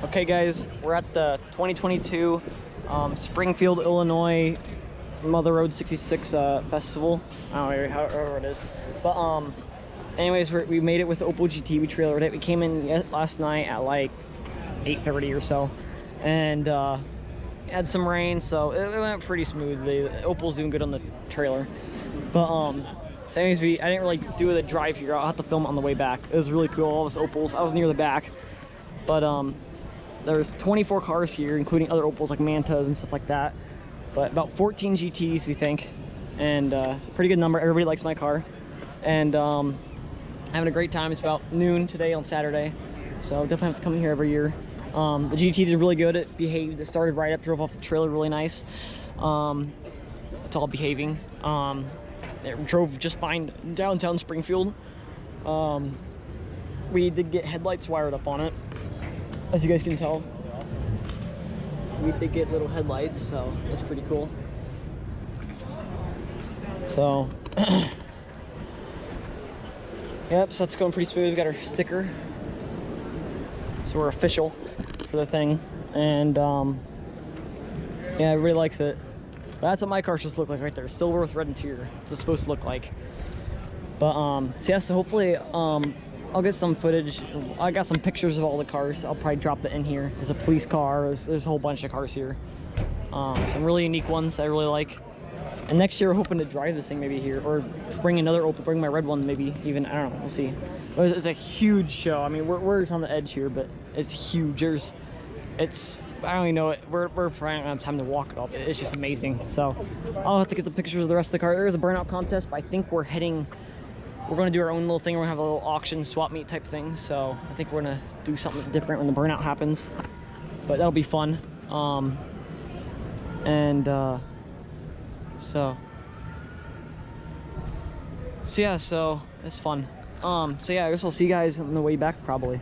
Okay guys, we're at the 2022 Springfield, Illinois Mother Road 66 festival. I don't know however it is. But anyways, we made it with the Opel GT. We trailered it. We came in last night at like 8:30 or so. And had some rain, so it went pretty smoothly. The Opel's doing good on the trailer. But so anyways, I didn't really do the drive here. I'll have to film it on the way back. It was really cool, all those Opels. I was near the back. But there's 24 cars here, including other Opels like Mantas and stuff like that. But about 14 GTs, we think. And it's a pretty good number. Everybody likes my car. And having a great time. It's about noon today on Saturday. So definitely have to come here every year. The GT did really good. It behaved. It started right up, drove off the trailer really nice. It's all behaving. It drove just fine downtown Springfield. We did get headlights wired up on it, as you guys can tell. We did get little headlights, so that's pretty cool. So yep, so that's going pretty smooth. We got our sticker, so we're official for the thing. And yeah, everybody likes it. That's what my car should look like right there. Silver with red interior. It's supposed to look like. But so yeah, so hopefully I'll get some footage. I got some pictures of all the cars. I'll probably drop that in here. There's a police car. There's a whole bunch of cars here. Some really unique ones I really like. And next year we're hoping to drive this thing maybe here, or bring another Opel, bring my red one maybe even. I don't know, we'll see. But it's a huge show. I mean, we're just on the edge here, but it's huge. I don't even know it. We're trying to have time to walk it up. It's just amazing. So I'll have to get the pictures of the rest of the car. There is a burnout contest, but I think we're going to do our own little thing. We're going to have a little auction, swap meet type thing. So I think we're going to do something different when the burnout happens. But that'll be fun. So yeah, so it's fun. So yeah, I guess I'll see you guys on the way back probably.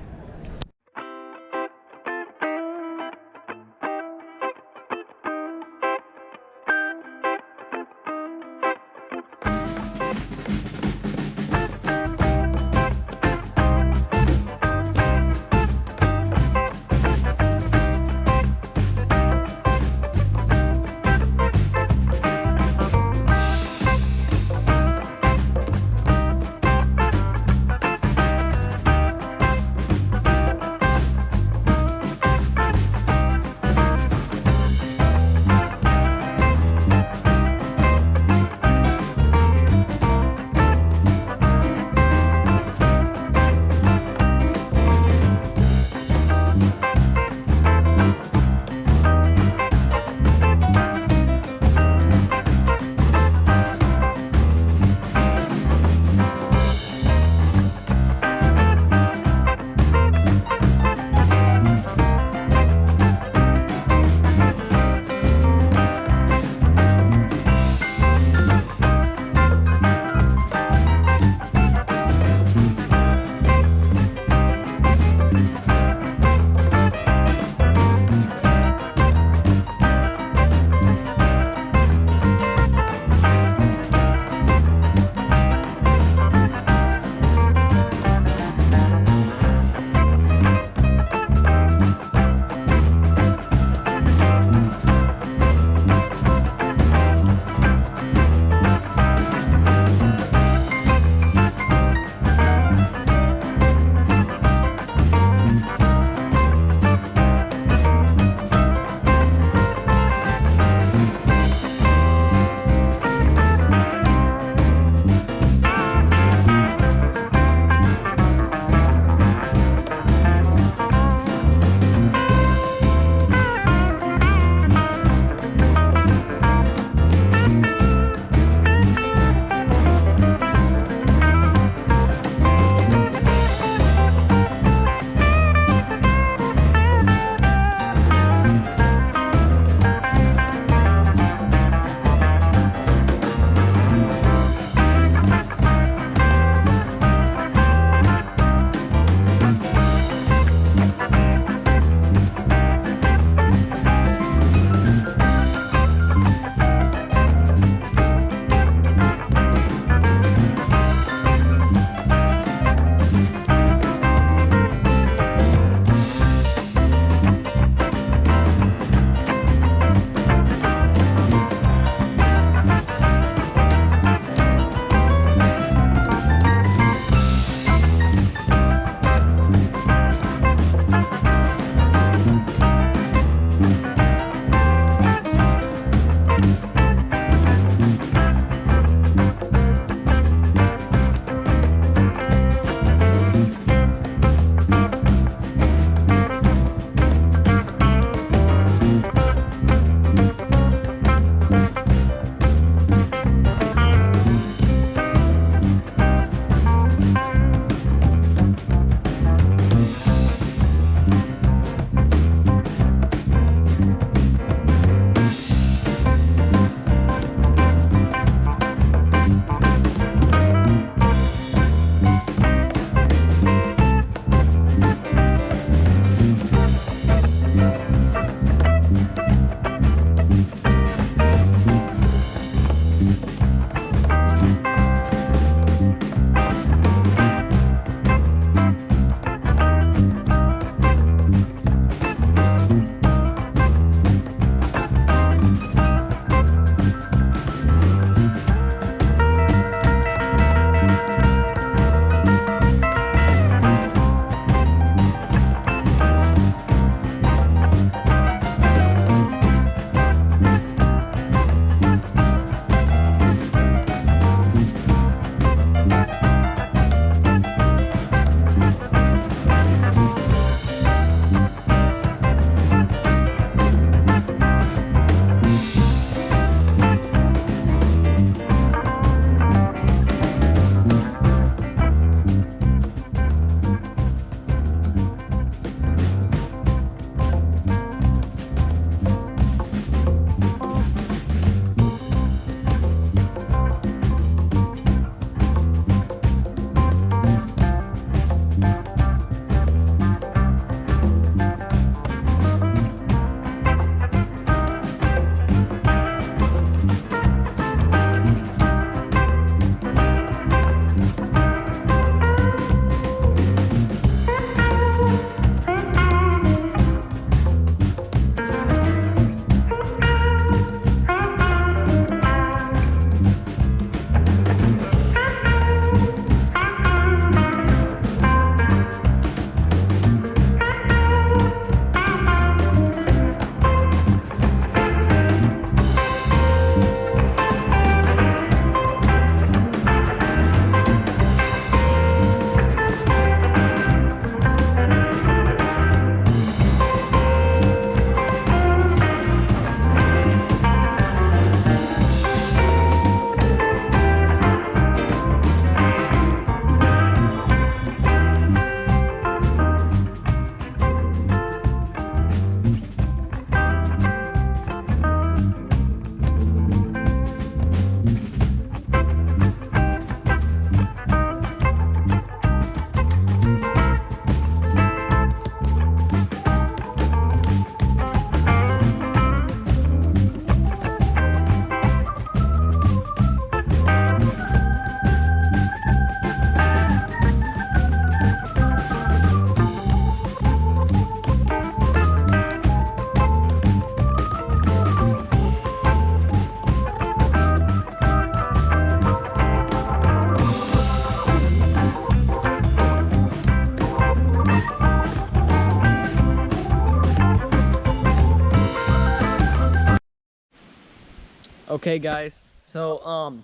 Okay, guys. So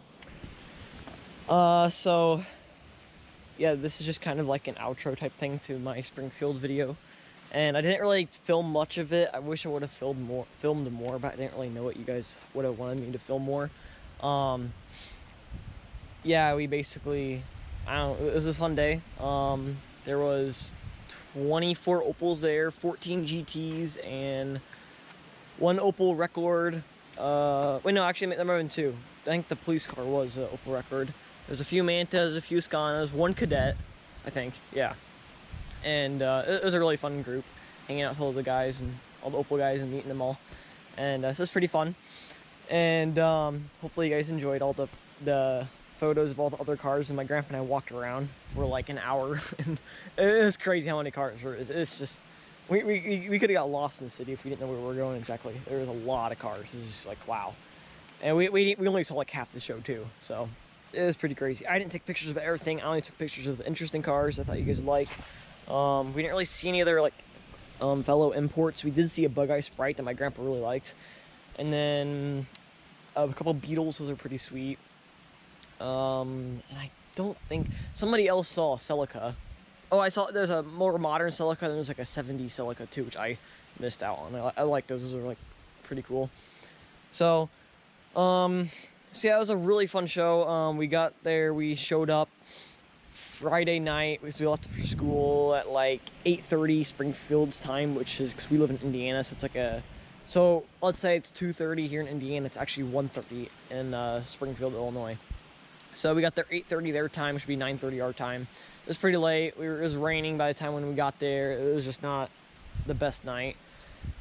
yeah, this is just kind of like an outro type thing to my Springfield video, and I didn't really film much of it. I wish I would have filmed more, but I didn't really know what you guys would have wanted me to film more. Yeah, we basically, I don't know, it was a fun day. There was 24 Opels there, 14 GTs, and one Opel record. Wait, no, actually, there might have been two. I think the police car was an Opel record. There's a few Mantas, a few Scanas, one Cadet, I think, yeah. And it was a really fun group, hanging out with all the guys and all the Opel guys and meeting them all. And so it was pretty fun. And hopefully you guys enjoyed all the photos of all the other cars. And my grandpa and I walked around for like an hour, and it was crazy how many cars there is. It's just, we could have got lost in the city if we didn't know where we were going exactly. There was a lot of cars. It was just like, wow. And we only saw like half the show too, so it was pretty crazy. I didn't take pictures of everything. I only took pictures of the interesting cars I thought you guys would like. We didn't really see any other like fellow imports. We did see a Bug-Eye Sprite that my grandpa really liked, and then a couple Beetles. Those are pretty sweet. And I don't think somebody else saw a Celica. Oh, I saw there's a more modern Celica, and there's like a 70s Celica too, which I missed out on. I like those. Those are like pretty cool. So yeah, it was a really fun show. We got there, we showed up Friday night, because we left for school at like 8:30 Springfield's time, which is, because we live in Indiana, so it's like so let's say it's 2:30 here in Indiana, it's actually 1:30 in Springfield, Illinois. So we got there 8:30 their time, which would be 9:30 our time. It was pretty late. It was raining by the time when we got there. It was just not the best night.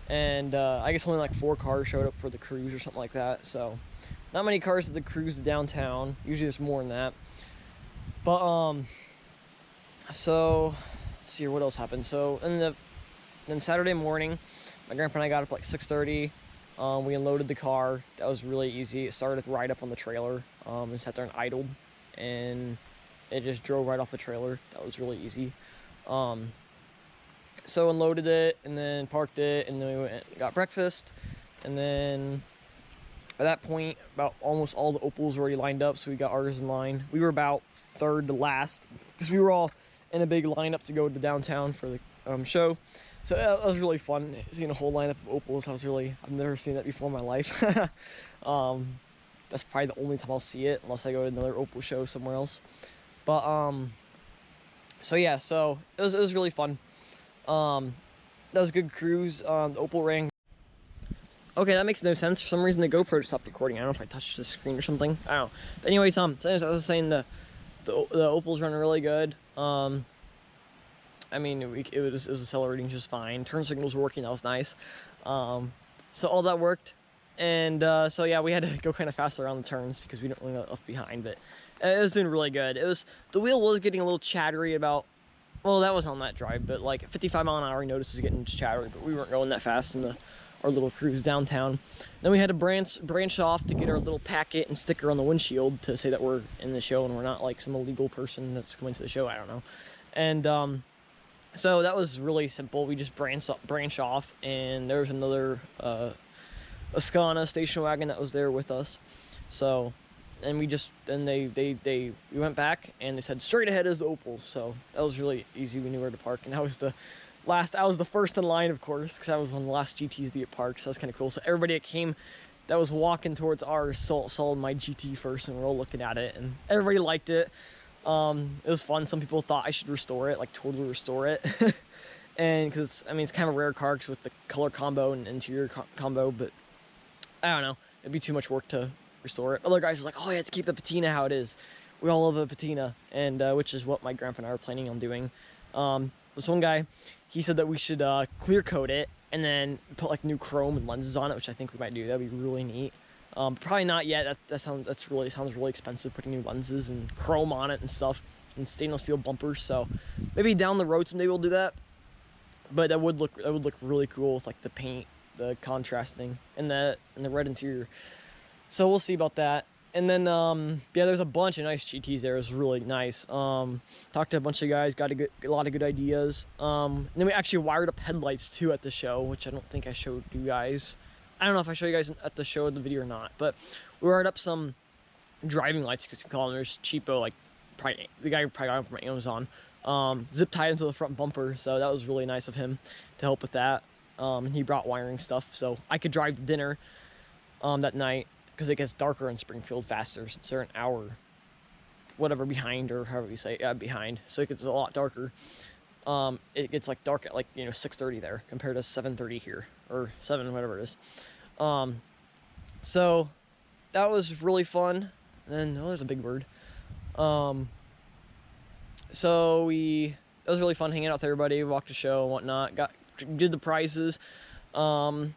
And I guess only like 4 cars showed up for the cruise or something like that. So not many cars at the cruise to downtown. Usually there's more than that. But so let's see here, what else happened. So then Saturday morning, my grandpa and I got up like 6:30. We unloaded the car. That was really easy. It started right up on the trailer. And sat there and idled, and it just drove right off the trailer. That was really easy. So unloaded it, and then parked it, and then we went and got breakfast. And then at that point, about almost all the Opels were already lined up, so we got ours in line. We were about third to last, because we were all in a big lineup to go to downtown for the show. So that was really fun, seeing a whole lineup of Opels. I've never seen that before in my life. That's probably the only time I'll see it, unless I go to another Opel show somewhere else. But so yeah, so it was really fun. That was a good cruise. The Opel rang. Okay, that makes no sense. For some reason, the GoPro stopped recording. I don't know if I touched the screen or something. I don't know. But anyways, so I was saying the Opel's running really good. I mean, it was accelerating just fine. Turn signals were working. That was nice. So all that worked. And so yeah, we had to go kind of faster around the turns because we didn't want to get left behind. But it was doing really good. The wheel was getting a little chattery about. Well, that was on that drive, but like 55 mile an hour, I noticed it was getting chattery. But we weren't going that fast in our little cruise downtown. Then we had to branch off to get our little packet and sticker on the windshield to say that we're in the show and we're not like some illegal person that's coming to the show. I don't know. And so that was really simple. We just branch off, and there was another a Scana station wagon that was there with us. So, and we went back, and they said straight ahead is the Opels. So that was really easy. We knew where to park, and I was the first in line, of course, because I was one of the last GTs to get parked. So that's kind of cool. So everybody that was walking towards ours saw my GT first, and we're all looking at it, and everybody liked it. It was fun. Some people thought I should restore it, like totally restore it. And because it's kind of a rare car with the color combo and interior combo, but I don't know, it'd be too much work to restore it. Other guys were like, oh yeah, let's keep the patina how it is. We all love the patina, and which is what my grandpa and I are planning on doing. This one guy, he said that we should clear coat it and then put like new chrome and lenses on it, which I think we might do. That'd be really neat. Probably not yet. That sounds really expensive, putting new lenses and chrome on it and stuff, and stainless steel bumpers. So maybe down the road someday we'll do that. But that would look really cool with like the paint, the contrasting, and the red interior. So we'll see about that. And then yeah, there's a bunch of nice GTs there. It was really nice. Talked to a bunch of guys, got a lot of good ideas. And then we actually wired up headlights too at the show, which I don't think I showed you guys. I don't know if I show you guys at the show of the video or not, but we wired up some driving lights, because you can call them. There's cheapo, like, probably the guy probably got them from Amazon. Zip tied into the front bumper, so that was really nice of him to help with that. He brought wiring stuff, so I could drive to dinner that night, because it gets darker in Springfield faster, since they're an hour, whatever, behind, or however you say, behind, so it gets a lot darker. It gets like dark at, like, you know, 6:30 there compared to 7:30 here, or 7, whatever it is. So that was really fun. And then, oh, there's a big bird. So that was really fun hanging out with everybody, walked the show and whatnot, did the prizes. I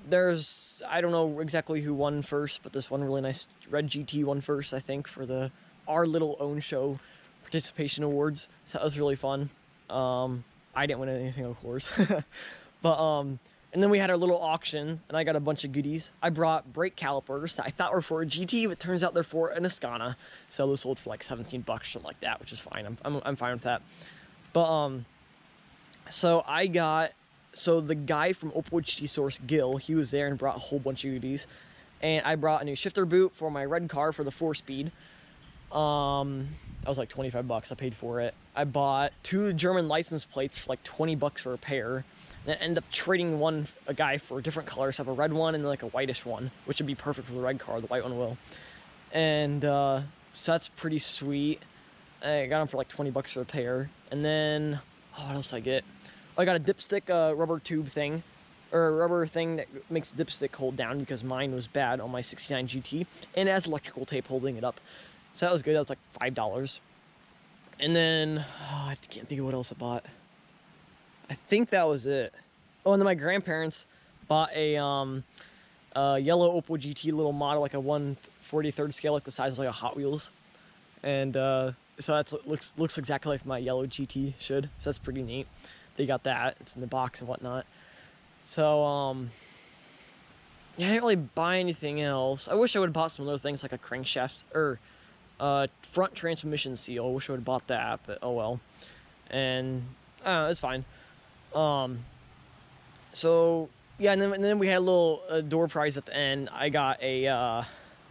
don't know exactly who won first, but this one really nice red GT won first, I think, for our little own show participation awards. So that was really fun. I didn't win anything, of course. But and then we had our little auction, and I got a bunch of goodies. I brought brake calipers that I thought were for a GT, but turns out they're for an Ascana. So those sold for like 17 bucks, something like that, which is fine. I'm fine with that. But so the guy from Opel GT Source, Gil, he was there and brought a whole bunch of goodies. And I brought a new shifter boot for my red car for the 4-speed. That was like 25 bucks. I paid for it. I bought 2 German license plates for like 20 bucks for a pair. And ended up trading a guy for different colors. I have a red one and like a whitish one, which would be perfect for the red car. The white one will. And so that's pretty sweet. I got them for like 20 bucks for a pair. And then, oh, what else did I get? Oh, I got a dipstick rubber tube thing, or a rubber thing that makes the dipstick hold down, because mine was bad on my 69 GT, and it has electrical tape holding it up. So that was good. That was like $5. And then, oh, I can't think of what else I bought. I think that was it. Oh, and then my grandparents bought a yellow Opel GT little model, like a 1/43 scale, like the size of like a Hot Wheels. And so that looks exactly like my yellow GT should. So that's pretty neat. They got that. It's in the box and whatnot. So yeah, I didn't really buy anything else. I wish I would have bought some other things, like a crankshaft or front transmission seal. I wish I would have bought that, but oh well. And it's fine. So yeah, and then we had a little door prize at the end. I got a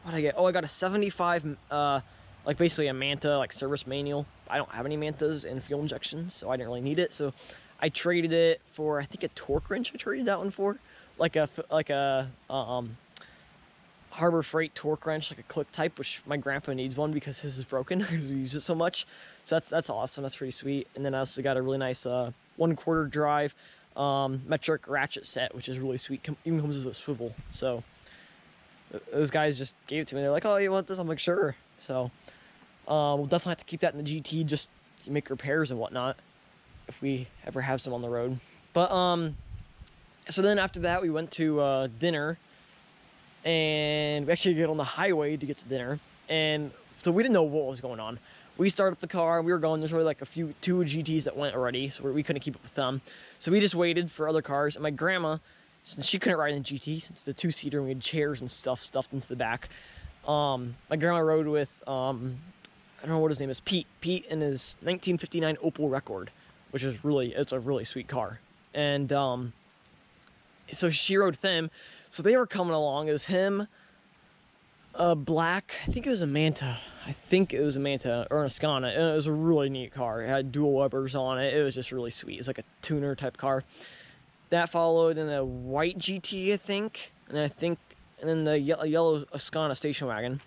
what did I get? Oh, I got a 75 like basically a Manta like service manual. I don't have any Mantas in fuel injection, so I didn't really need it. So I traded it for, I think, a torque wrench. I traded that one for like a Harbor Freight torque wrench, like a click type, which my grandpa needs one because his is broken because we use it so much. So that's awesome. That's pretty sweet. And then I also got a really nice 1/4 drive metric ratchet set, which is really sweet. Even comes with a swivel. So those guys just gave it to me. They're like, "Oh, you want this?" I'm like, "Sure." So we'll definitely have to keep that in the GT just to make repairs and whatnot if we ever have some on the road. But so then after that we went to dinner. And we actually get on the highway to get to dinner, and so we didn't know what was going on. We started up the car, and we were going. There's only like two GTs that went already, so we couldn't keep up with them. So we just waited for other cars. And my grandma, since she couldn't ride in the GT, since it's a 2-seater and we had chairs and stuff stuffed into the back, my grandma rode with I don't know what his name is, Pete in his 1959 Opel Record, which is it's a really sweet car. And so she rode with them. So they were coming along. It was him, black, I think it was a Manta. I think it was a Manta or an Ascana. And it was a really neat car. It had dual Webers on it. It was just really sweet. It's like a tuner type car. That followed in a white GT, I think. And then the yellow Ascana station wagon.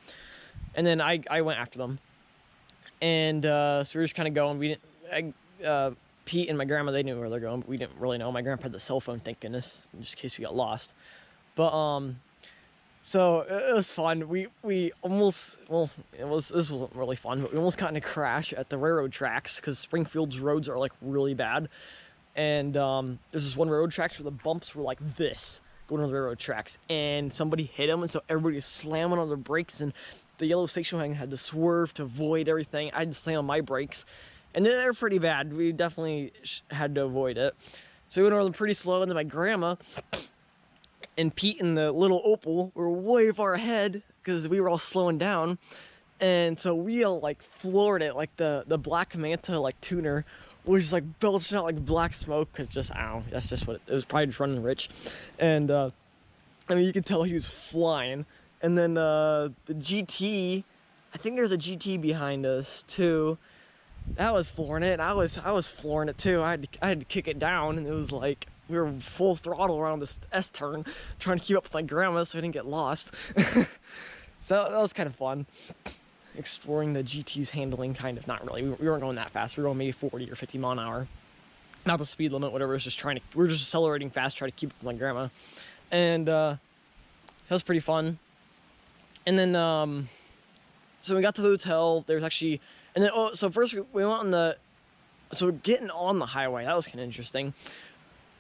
And then I went after them. And so we were just kind of going. Pete and my grandma, they knew where they're going, but we didn't really know. My grandpa had the cell phone, thank goodness, just in case we got lost. But so it was fun. We almost, well, this wasn't really fun, but we almost got in a crash at the railroad tracks because Springfield's roads are like really bad. And there's this one railroad tracks where the bumps were like this going on the railroad tracks, and somebody hit them, and so everybody was slamming on their brakes, and the yellow station wagon had to swerve to avoid everything. I had to slam on my brakes, and they're pretty bad. We definitely had to avoid it. So we went over them pretty slow, and then my grandma and Pete and the little Opel were way far ahead because we were all slowing down. And so we all like floored it, like the black Manta like tuner was just like belching out like black smoke, because just, I don't know, that's just what it was, probably just running rich. And I mean, you could tell he was flying. And then the GT, I think there's a GT behind us too. That was flooring it. I was flooring it too. I had to kick it down, and it was like we were full throttle around this S turn, trying to keep up with my grandma so I didn't get lost. So that was kind of fun, exploring the GT's handling. Kind of, not really. We weren't going that fast. We were going maybe 40 or 50 mile an hour, not the speed limit, whatever. It was just we were just accelerating fast, trying to keep up with my grandma, and so that was pretty fun. And then so we got to the hotel. There's actually. And then, so first we went on so getting on the highway, that was kind of interesting.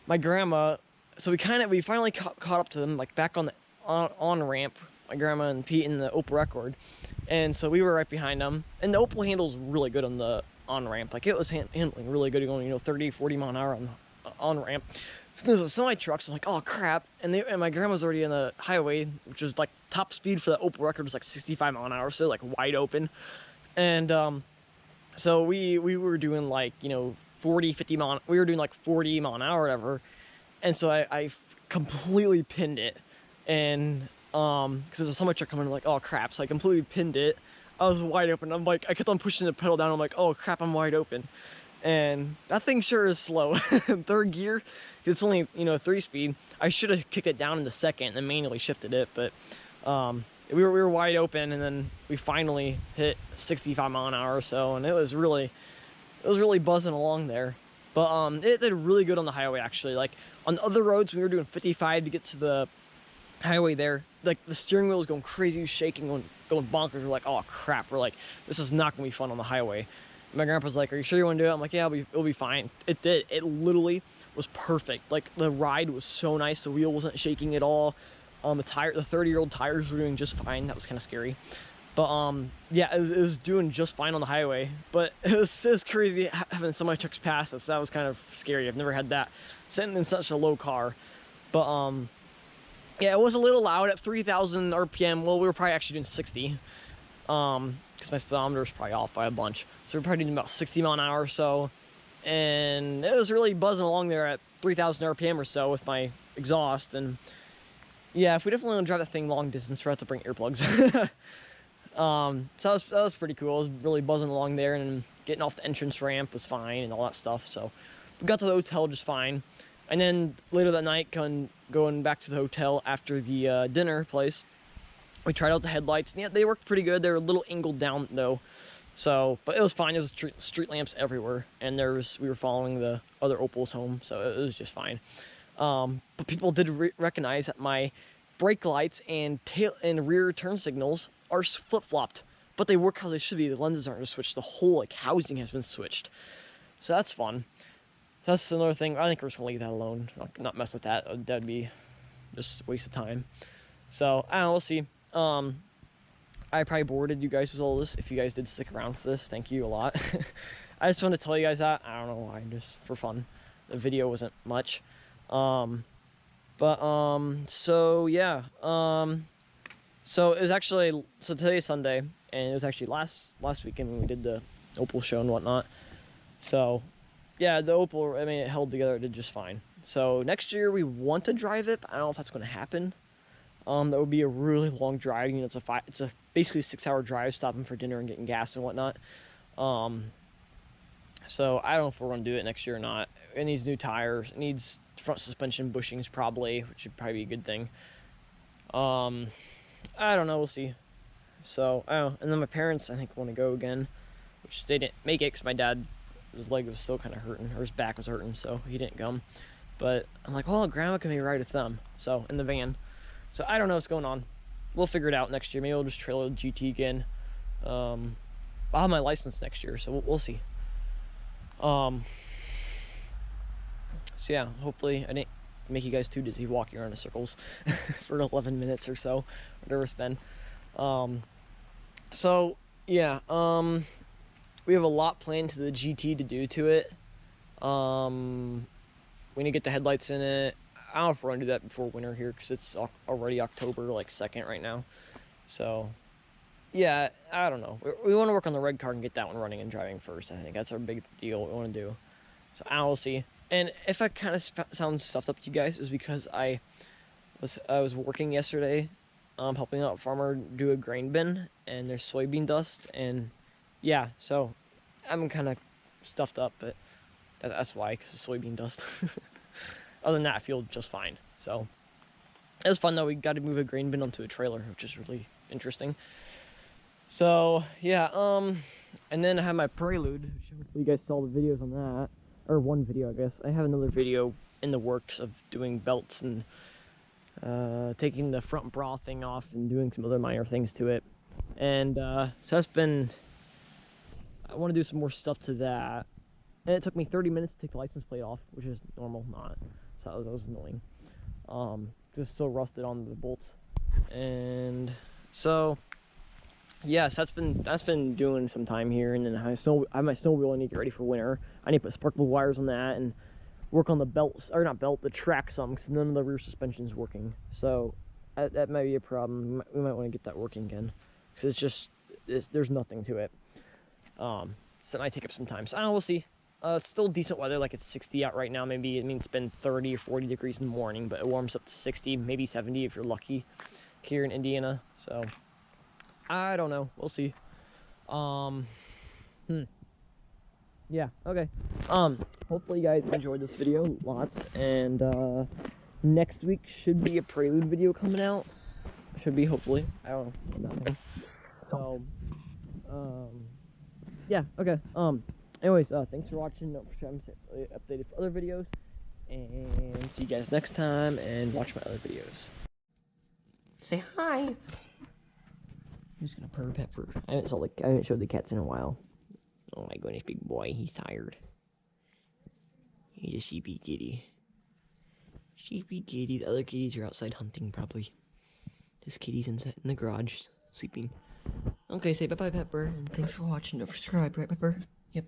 My grandma, so we finally caught up to them, like back on the on ramp, my grandma and Pete in the Opel Record. And so we were right behind them. And the Opel handles really good on the on ramp. Like it was handling really good, going, 30, 40 mile an hour on ramp. So there's a semi truck, so I'm like, oh crap. And my grandma's already in the highway, which was like top speed for the Opel Record was like 65 mile an hour, so like wide open. And so we were doing like 40, 50 mile. We were doing like 40 mile an hour, or whatever. And so I completely pinned it, and because there was so much coming, I'm like, oh crap! So I completely pinned it. I was wide open. I'm like, I kept on pushing the pedal down. I'm like, oh crap, I'm wide open. And that thing sure is slow. In third gear, it's only 3-speed. I should have kicked it down in the second and manually shifted it, but we were wide open, and then we finally hit 65 mile an hour or so, and it was really buzzing along there. But it did really good on the highway, actually. Like on the other roads, we were doing 55 to get to the highway there. Like the steering wheel was going crazy, shaking, going bonkers. We're like, oh crap! We're like, this is not gonna be fun on the highway. And my grandpa's like, are you sure you want to do it? I'm like, yeah, it'll be fine. It did. It literally was perfect. Like the ride was so nice. The wheel wasn't shaking at all. The 30-year-old tires were doing just fine. That was kind of scary. But yeah, it was doing just fine on the highway. But it was crazy having so many trucks pass us. That was kind of scary. I've never had that sitting in such a low car. But yeah, it was a little loud at 3,000 RPM. Well, we were probably actually doing 60. Because my speedometer was probably off by a bunch. So we were probably doing about 60 mile an hour or so. And it was really buzzing along there at 3,000 RPM or so with my exhaust. And yeah, if we definitely want to drive that thing long distance, we'll have to bring earplugs. So that was pretty cool. It was really buzzing along there, and getting off the entrance ramp was fine and all that stuff. So we got to the hotel just fine. And then later that night, going back to the hotel after the dinner place, we tried out the headlights. And yeah, they worked pretty good. They were a little angled down though. So, but it was fine. There was street lamps everywhere, and we were following the other Opels home, so it was just fine. But people did recognize that my brake lights and tail and rear turn signals are flip-flopped, but they work how they should be. The lenses aren't switched. The whole housing has been switched, so that's fun. So that's another thing. I think we're just gonna leave that alone. Not mess with that. That'd be just a waste of time. So I don't know. We'll see. I probably bored you guys with all this. If you guys did stick around for this, thank you a lot. I just wanted to tell you guys that. I don't know why, just for fun. The video wasn't much. So yeah. So it was actually, so today's Sunday, and it was actually last weekend when we did the Opel show and whatnot. So yeah, the Opel, I mean, it held together, it did just fine. So next year we want to drive it, but I don't know if that's going to happen. That would be a really long drive. It's a basically 6-hour drive, stopping for dinner and getting gas and whatnot. So I don't know if we're going to do it next year or not. It needs new tires. It needs front suspension bushings probably, which would probably be a good thing. I don't know. We'll see. So, I don't know. And then my parents, I think, want to go again, which they didn't make it because my dad, his leg was still kind of hurting, or his back was hurting, so he didn't come. But I'm like, well, Grandma can maybe ride with them, so, in the van. So I don't know what's going on. We'll figure it out next year. Maybe we'll just trailer the GT again. I'll have my license next year, so we'll see. So yeah, hopefully I didn't make you guys too dizzy walking around in circles for 11 minutes or so, whatever it's been. So yeah, we have a lot planned to the GT to do to it. We need to get the headlights in it. I don't know if we're gonna do that before winter here, because it's already October like 2nd right now. So yeah, I don't know. We want to work on the red car and get that one running and driving first. I think that's our big deal we want to do. So I will see. And if I kind of sound stuffed up to you guys, is because I I was working yesterday, helping out a farmer do a grain bin, and there's soybean dust, and yeah, so I'm kind of stuffed up, but that's why, because of soybean dust. Other than that, I feel just fine. So it was fun though. We got to move a grain bin onto a trailer, which is really interesting. So yeah, and then I have my prelude, which hopefully you guys saw the videos on that, or one video, I guess. I have another video in the works of doing belts and taking the front bra thing off and doing some other minor things to it. And so that's been, I want to do some more stuff to that. And it took me 30 minutes to take the license plate off, which is normal, not. So that was annoying. Just so rusted on the bolts. And so, yes, that's been doing some time here. And then I have my snowmobile. I need to get ready for winter. I need to put sparkle wires on that and work on the belts, or not belt, the track some, because none of the rear suspension is working. So that might be a problem. We might want to get that working again, because there's nothing to it. So it might take up some time. So I don't know, we'll see. It's still decent weather, like it's 60 out right now. Maybe, I mean, it's been 30 or 40 degrees in the morning, but it warms up to 60, maybe 70 if you're lucky here in Indiana. So I don't know, we'll see. Yeah, okay. Hopefully you guys enjoyed this video lots, and next week should be a prelude video coming out. Should be, hopefully. I don't know, nothing. So yeah, okay. Anyways, thanks for watching. Don't forget to stay updated for other videos, and see you guys next time, and watch my other videos. Say hi. I'm just gonna purr Pepper. I haven't showed the cats in a while. Oh my goodness, big boy, he's tired. He's a sheepy kitty. Sheepy kitty. The other kitties are outside hunting, probably. This kitty's inside in the garage, sleeping. Okay, say bye-bye, Pepper, and thanks for watching. Don't subscribe, right, Pepper? Yep.